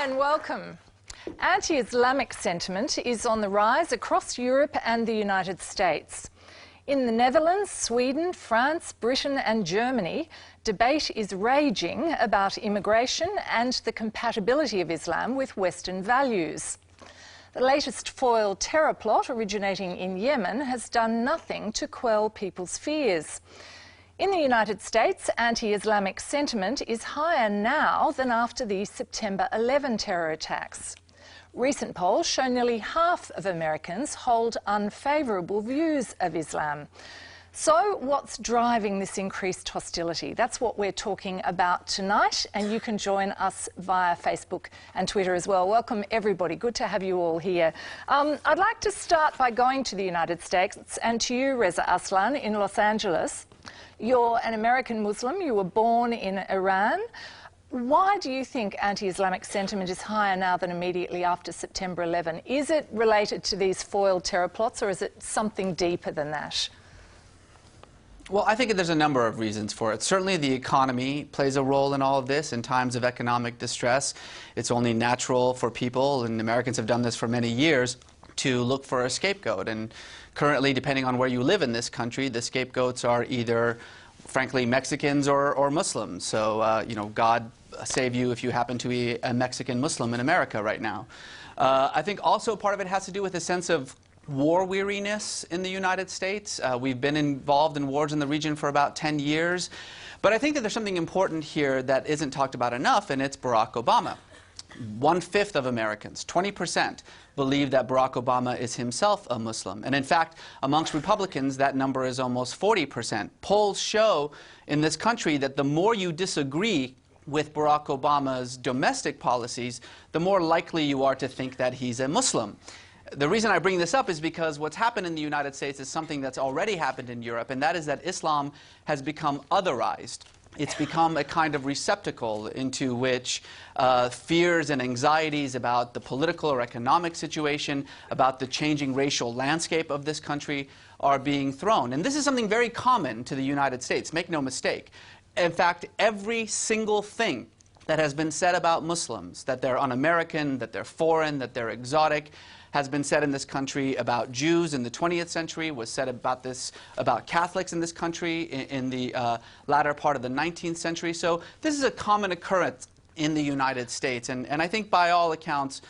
Hi and welcome. Anti-Islamic sentiment is on the rise across Europe and the United States. In the Netherlands, Sweden, France, Britain and Germany, debate is raging about immigration and the compatibility of Islam with Western values. The latest foiled terror plot originating in Yemen has done nothing to quell people's fears. In the United States, anti-Islamic sentiment is higher now than after the September 11 terror attacks. Recent polls show nearly half of Americans hold unfavourable views of Islam. So what's driving this increased hostility? That's what we're talking about tonight, and you can join us via Facebook and Twitter as well. Welcome everybody, good to have you all here. I'd like to start by going to the United States and to you, Reza Aslan, in Los Angeles. You're an American Muslim, you were born in Iran. Why do you think anti-Islamic sentiment is higher now than immediately after September 11? Is it related to these foiled terror plots, or is it something deeper than that? Well, I think there's a number of reasons for it. Certainly the economy plays a role in all of this. In times of economic distress, it's only natural for people, and Americans have done this for many years, to look for a scapegoat. And currently, depending on where you live in this country, the scapegoats are either, frankly, Mexicans or Muslims. So, you know, God save you if you happen to be a Mexican Muslim in America right now. I think also part of it has to do with a sense of war weariness in the United States. We've been involved in wars in the region for about 10 years. But I think that there's something important here that isn't talked about enough, and it's Barack Obama. 1/5 of Americans, 20%, believe that Barack Obama is himself a Muslim. And in fact, amongst Republicans, that number is almost 40%. Polls show in this country that the more you disagree with Barack Obama's domestic policies, the more likely you are to think that he's a Muslim. The reason I bring this up is because what's happened in the United States is something that's already happened in Europe, and that is that Islam has become otherized. It's become a kind of receptacle into which fears and anxieties about the political or economic situation, about the changing racial landscape of this country are being thrown. And this is something very common to the United States, make no mistake. In fact, every single thing that has been said about Muslims, that they're un-American, that they're foreign, that they're exotic, has been said in this country about Jews in the 20th century, was said about Catholics in this country in the latter part of the 19th century. So this is a common occurrence in the United States. And I think by all accounts,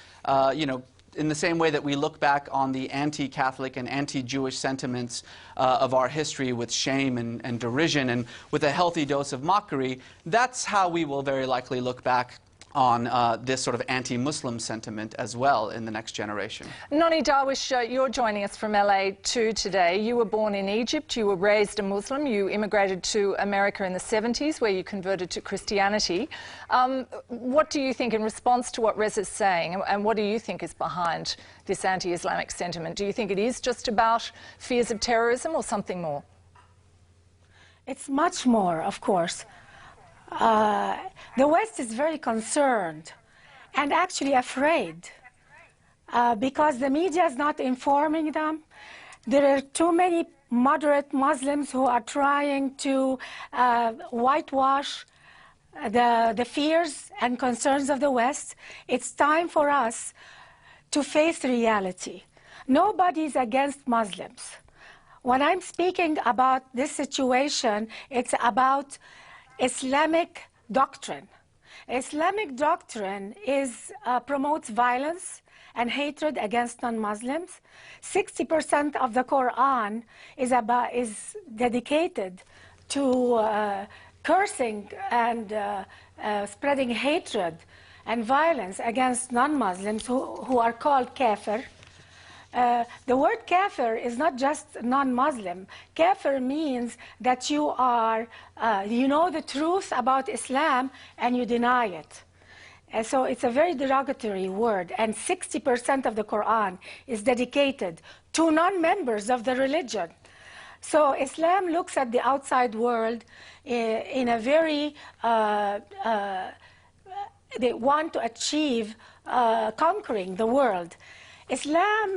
you know, in the same way that we look back on the anti-Catholic and anti-Jewish sentiments of our history with shame and derision and with a healthy dose of mockery, that's how we will very likely look back on this sort of anti-Muslim sentiment as well in the next generation. Noni Darwish, you're joining us from LA too today. You were born in Egypt, you were raised a Muslim, you immigrated to America in the 70s where you converted to Christianity. What do you think in response to what Reza's saying, and what do you think is behind this anti-Islamic sentiment? Do you think it is just about fears of terrorism or something more? It's much more, of course. The West is very concerned and actually afraid because the media is not informing them. There are too many moderate Muslims who are trying to whitewash the fears and concerns of the West. It's time for us to face reality. Nobody's against Muslims. When I'm speaking about this situation, it's about Islamic doctrine. Islamic doctrine promotes violence and hatred against non-Muslims. 60% of the Quran is dedicated to cursing and spreading hatred and violence against non-Muslims who are called kafir. The word kafir is not just non-Muslim. Kafir means that you know the truth about Islam and you deny it. And so it's a very derogatory word, and 60% of the Quran is dedicated to non-members of the religion. So Islam looks at the outside world in a very, they want to achieve conquering the world. Islam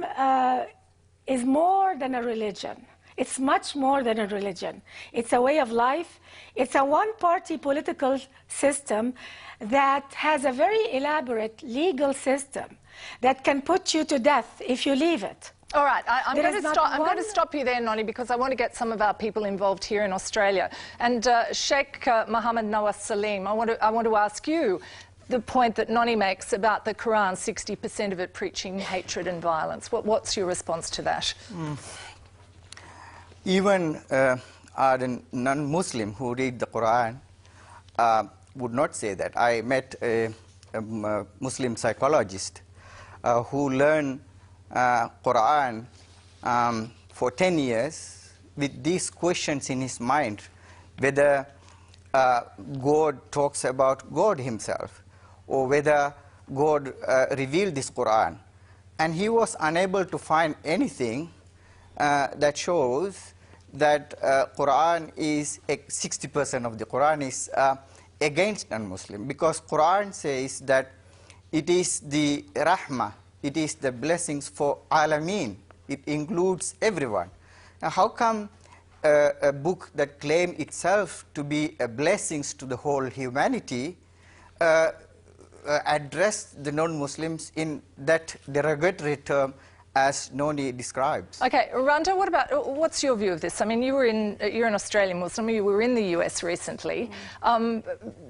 is more than a religion. It's much more than a religion. It's a way of life. It's a one-party political system that has a very elaborate legal system that can put you to death if you leave it. All right, I'm going to stop you there, Noni, because I want to get some of our people involved here in Australia. And Sheikh Mohammed Nawaz Salim, I want to ask you the point that Noni makes about the Quran, 60% of it preaching hatred and violence. What's your response to that? Even a non-Muslim who read the Quran would not say that. I met a Muslim psychologist who learned Quran for 10 years with these questions in his mind, whether God talks about God himself or whether God revealed this Quran. And he was unable to find anything that shows that Quran is 60% of the Quran is against non-Muslim, because Quran says that it is the rahmah, it is the blessings for alameen. It includes everyone. Now, how come a book that claims itself to be a blessings to the whole humanity address the non-Muslims in that derogatory term as Noni describes? Okay, Randa, what's your view of this? I mean, you're an Australian Muslim, you were in the US recently.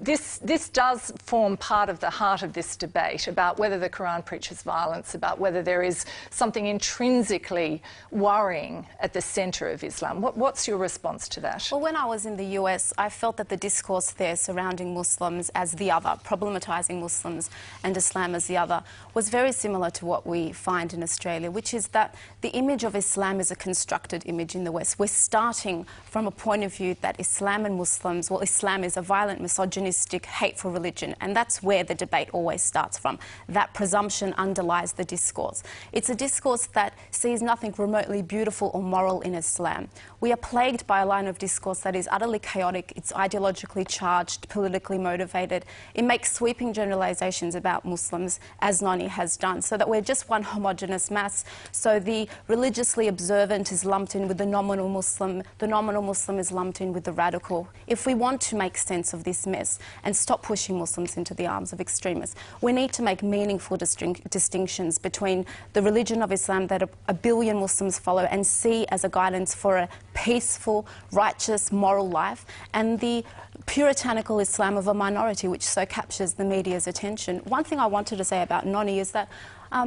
This does form part of the heart of this debate about whether the Quran preaches violence, about whether there is something intrinsically worrying at the centre of Islam. What's your response to that? Well, when I was in the US, I felt that the discourse there surrounding Muslims as the other, problematizing Muslims and Islam as the other, was very similar to what we find in Australia, which is that the image of Islam is a constructed image in the West. We're starting from a point of view that Islam and Muslims, well, Islam is a violent, misogynistic, hateful religion, and that's where the debate always starts from. That presumption underlies the discourse. It's a discourse that sees nothing remotely beautiful or moral in Islam. We are plagued by a line of discourse that is utterly chaotic, it's ideologically charged, politically motivated. It makes sweeping generalizations about Muslims, as Noni has done, so that we're just one homogenous mass. So the religiously observant is lumped in with the nominal Muslim is lumped in with the radical. If we want to make sense of this mess and stop pushing Muslims into the arms of extremists, we need to make meaningful distinctions between the religion of Islam that a billion Muslims follow and see as a guidance for a peaceful, righteous, moral life, and the puritanical Islam of a minority, which so captures the media's attention. One thing I wanted to say about Noni is that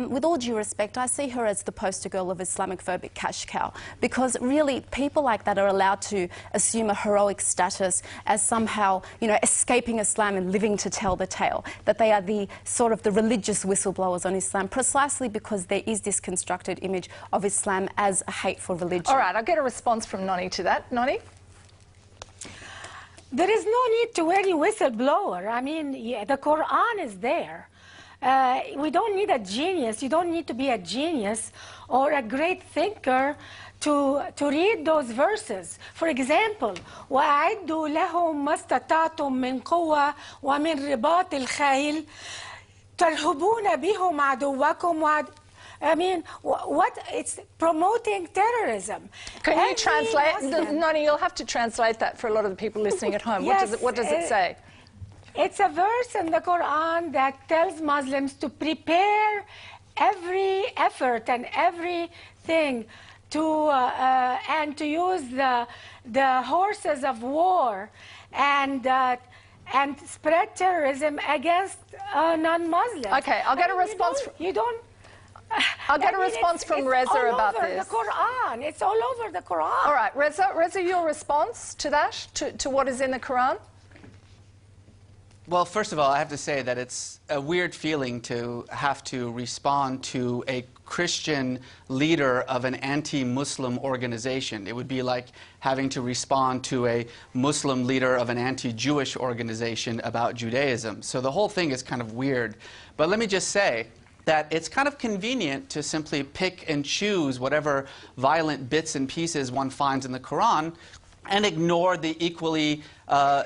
with all due respect, I see her as the poster girl of Islamophobic cash cow, because really people like that are allowed to assume a heroic status as somehow, you know, escaping Islam and living to tell the tale, that they are the sort of the religious whistleblowers on Islam, precisely because there is this constructed image of Islam as a hateful religion. All right, I'll get a response from Noni to that. Noni? There is no need to any whistleblower. I mean, the Quran is there. We don't need a genius. You don't need to be a genius or a great thinker to read those verses. For example, وَأَعِدُّوا لَهُم مَا اسْتَطَعْتُم مِّن قُوَّةٍ وَمِن رِبَاطِ الْخَيْلِ تَرْهِبُونَ بِهِمْ عَدُوَّكُمْ. I mean, what? It's promoting terrorism. Can you translate? Noni, you'll have to translate that for a lot of the people listening at home. Yes, what does it say? It's a verse in the Quran that tells Muslims to prepare every effort and everything and to use the horses of war and spread terrorism against non-Muslims. Okay, I'll get a response. I'll get a response from Reza about this. It's all over the Quran. It's all over the Quran. All right, Reza, your response to that, to what is in the Quran? Well, first of all, I have to say that it's a weird feeling to have to respond to a Christian leader of an anti-Muslim organization. It would be like having to respond to a Muslim leader of an anti-Jewish organization about Judaism. So the whole thing is kind of weird. But let me just say that it's kind of convenient to simply pick and choose whatever violent bits and pieces one finds in the Quran and ignore the equally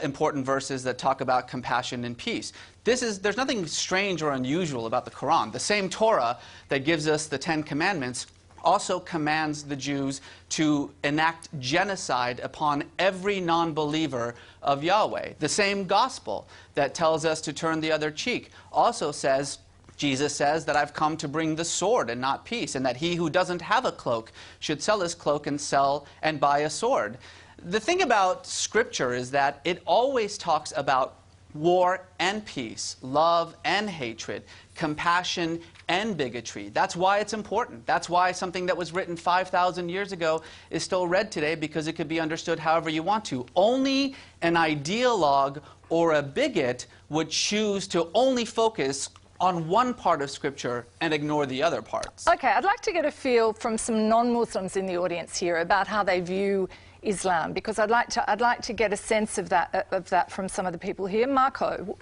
important verses that talk about compassion and peace. There's nothing strange or unusual about the Quran. The same Torah that gives us the 10 Commandments also commands the Jews to enact genocide upon every non-believer of Yahweh. The same gospel that tells us to turn the other cheek also says, Jesus says that I've come to bring the sword and not peace, and that he who doesn't have a cloak should sell his cloak and sell and buy a sword. The thing about Scripture is that it always talks about war and peace, love and hatred, compassion and bigotry. That's why it's important. That's why something that was written 5,000 years ago is still read today, because it could be understood however you want to. Only an ideologue or a bigot would choose to only focus on one part of Scripture and ignore the other parts. Okay, I'd like to get a feel from some non-Muslims in the audience here about how they view Islam, because I'd like to get a sense of that from some of the people here. Marco,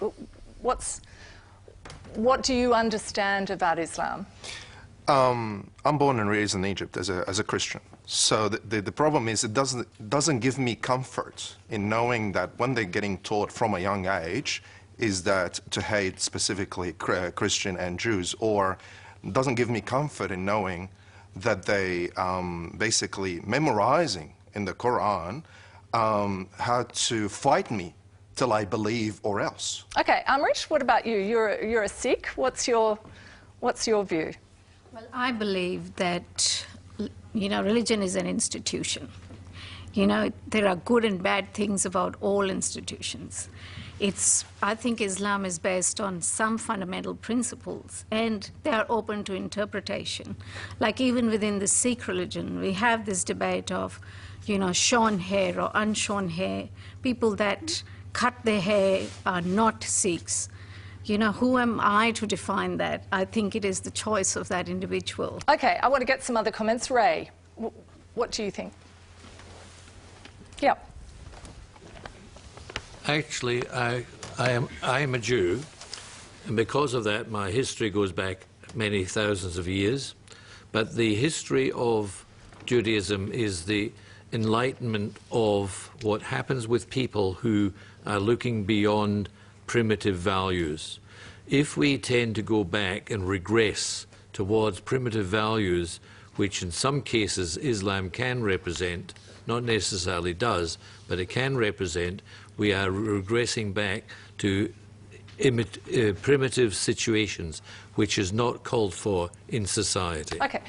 what do you understand about Islam? I'm born and raised in Egypt as a Christian. So the problem is it doesn't give me comfort in knowing that when they're getting taught from a young age is that to hate specifically Christian and Jews, or doesn't give me comfort in knowing that they basically memorizing in the Quran how to fight me till I believe or else. Okay, Amrish, what about you? You're a Sikh. What's your view? Well, I believe that, religion is an institution. There are good and bad things about all institutions. I think Islam is based on some fundamental principles, and they are open to interpretation. Like even within the Sikh religion, we have this debate of, shorn hair or unshorn hair. People that cut their hair are not Sikhs. Who am I to define that? I think it is the choice of that individual. Okay, I want to get some other comments. Ray, what do you think? Yeah. Actually, I am a Jew, and because of that, my history goes back many thousands of years. But the history of Judaism is the enlightenment of what happens with people who are looking beyond primitive values. If we tend to go back and regress towards primitive values, which in some cases Islam can represent, not necessarily does, but it can represent, we are regressing back to primitive situations, which is not called for in society. Okay.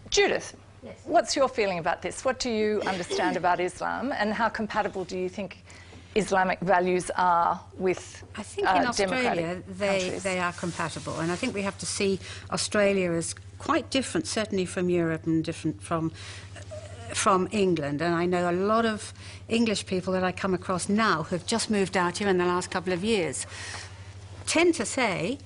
Judith, yes. What's your feeling about this? What do you understand about Islam, and how compatible do you think Islamic values are with I think in Australia they are compatible, and I think we have to see Australia as quite different, certainly from Europe and different from England. And I know a lot of English people that I come across now who have just moved out here in the last couple of years tend to say,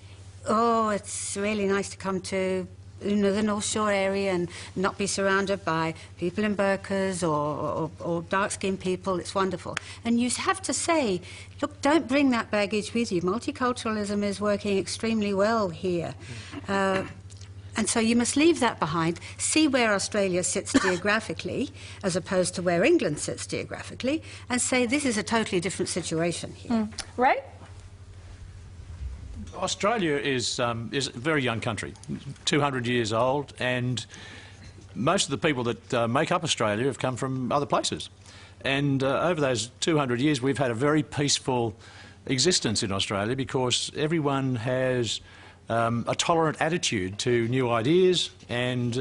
oh, it's really nice to come to the North Shore area and not be surrounded by people in burqas or dark-skinned people. It's wonderful. And you have to say, look, don't bring that baggage with you. Multiculturalism is working extremely well here. And so you must leave that behind, see where Australia sits geographically as opposed to where England sits geographically, and say this is a totally different situation here. Right? Australia is a very young country, 200 years old, and most of the people that make up Australia have come from other places. And over those 200 years we've had a very peaceful existence in Australia because everyone has a tolerant attitude to new ideas and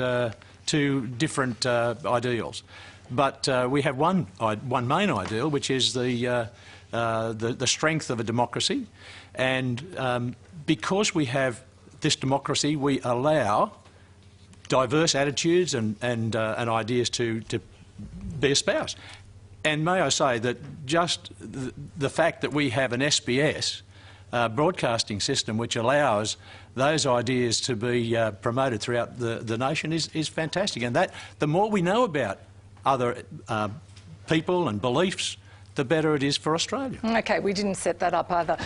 to different ideals. But we have one main ideal, which is the strength of a democracy. And because we have this democracy, we allow diverse attitudes and ideas to be espoused. And may I say that just the fact that we have an SBS broadcasting system which allows those ideas to be promoted throughout the nation is fantastic. And that the more we know about other people and beliefs, the better it is for Australia. Okay, we didn't set that up either.